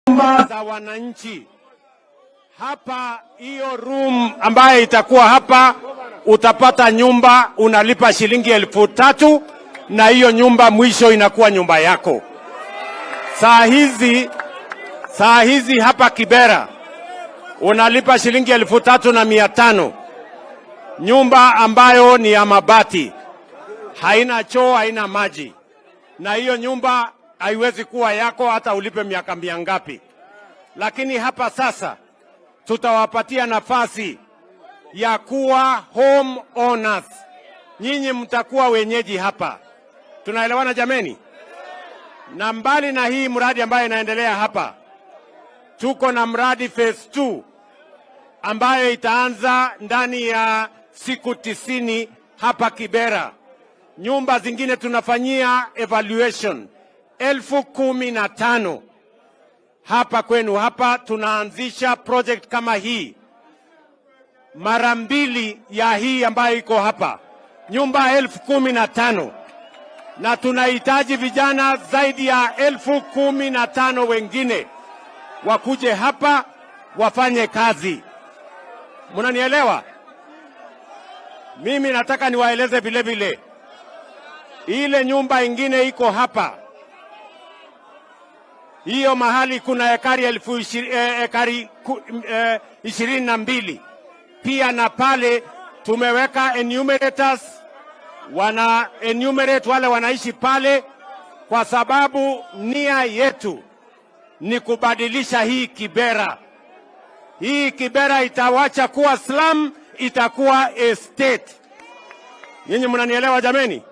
nyumba za wananchi. Hapa hiyo room ambaye itakuwa hapa, utapata nyumba unalipa shilingi 3,000 na hiyo nyumba mwisho inakuwa nyumba yako. Saa hizi hapa Kibera unalipa shilingi 3,500. Nyumba ambayo ni ya mabati, haina choo, haina maji, na hiyo nyumba haiwezi kuwa yako hata ulipe miaka mingapi. Lakini hapa sasa tutawapatia nafasi ya kuwa home owners. Nyinyi mtakuwa wenyeji hapa. Tunaelewana jameni? Na mbali na hii mradi ambayo inaendelea hapa, tuko na mradi phase 2 ambayo itaanza ndani ya siku 90 hapa Kibera. Nyumba zingine tunafanyia evaluation 15,000 hapa kwenu. Hapa tunaanzisha project kama hii mara 2 ya hii ambayo iko hapa, nyumba 15,000, na tunahitaji vijana zaidi ya 15,000 wengine wakuje hapa wafanye kazi. Mnanielewa? Mimi nataka niwaeleze vile vile, ile nyumba ingine iko hapa, hiyo mahali kuna ekari 22 pia, na pale tumeweka enumerators, wana enumerate wale wanaishi pale, kwa sababu nia yetu ni kubadilisha hii Kibera. Hii Kibera itawacha kuwa slum, itakuwa estate. Nyinyi mnanielewa jameni?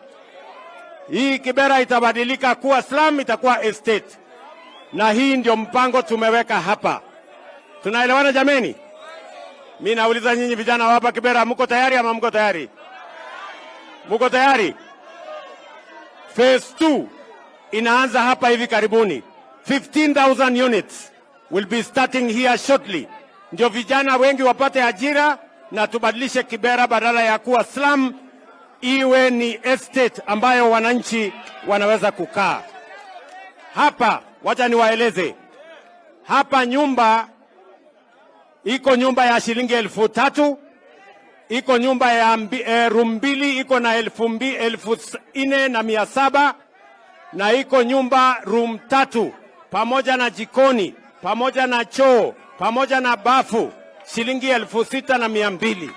Hii Kibera itabadilika kuwa slum, itakuwa estate, na hii ndio mpango tumeweka hapa. Tunaelewana jameni? Mimi nauliza nyinyi vijana hapa Kibera, mko tayari ama mko tayari? Mko tayari? Phase 2 inaanza hapa hivi karibuni. 15,000 units will be starting here shortly. Ndio vijana wengi wapate ajira na tubadilishe Kibera, badala ya kuwa slum iwe ni estate ambayo wananchi wanaweza kukaa. Hapa wacha niwaeleze, hapa nyumba iko, nyumba ya shilingi 3,000, iko nyumba ya room 2 iko na 4,700, na iko nyumba room 3 pamoja na jikoni pamoja na choo pamoja na bafu shilingi 6,200.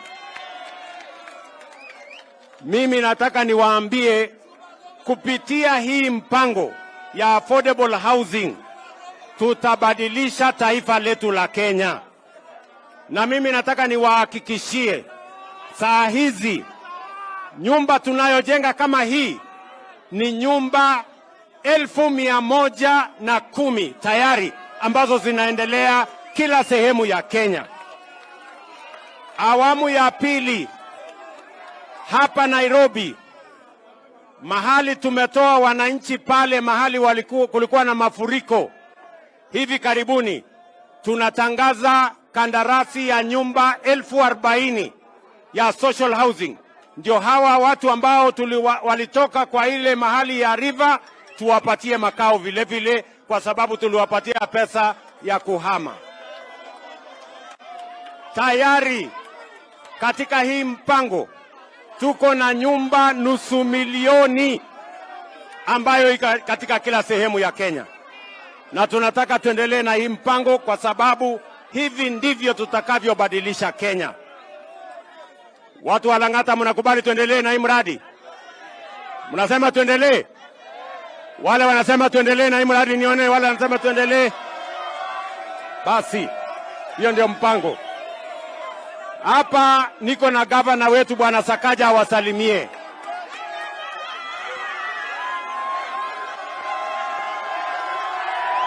Mimi nataka niwaambie, kupitia hii mpango ya affordable housing tutabadilisha taifa letu la Kenya. Na mimi nataka niwahakikishie, saa hizi nyumba tunayojenga kama hii ni nyumba 1,110 tayari ambazo zinaendelea kila sehemu ya Kenya. Awamu ya pili hapa Nairobi, mahali tumetoa wananchi pale, mahali kulikuwa na mafuriko hivi karibuni, tunatangaza kandarasi ya nyumba 40,000 ya social housing. Ndio hawa watu ambao walitoka kwa ile mahali ya river tuwapatie makao vile vile, kwa sababu tuliwapatia pesa ya kuhama. Tayari katika hii mpango tuko na nyumba 250,000 ambayo iko katika kila sehemu ya Kenya, na tunataka tuendelee na hii mpango, kwa sababu hivi ndivyo tutakavyobadilisha Kenya. Watu wa Lang'ata, mnakubali tuendelee na hii mradi? Mnasema tuendelee? Wale wanasema tuendelee na hii mradi, nione wale wanasema tuendelee. Basi hiyo ndio mpango. Hapa niko na gavana wetu Bwana Sakaja, awasalimie.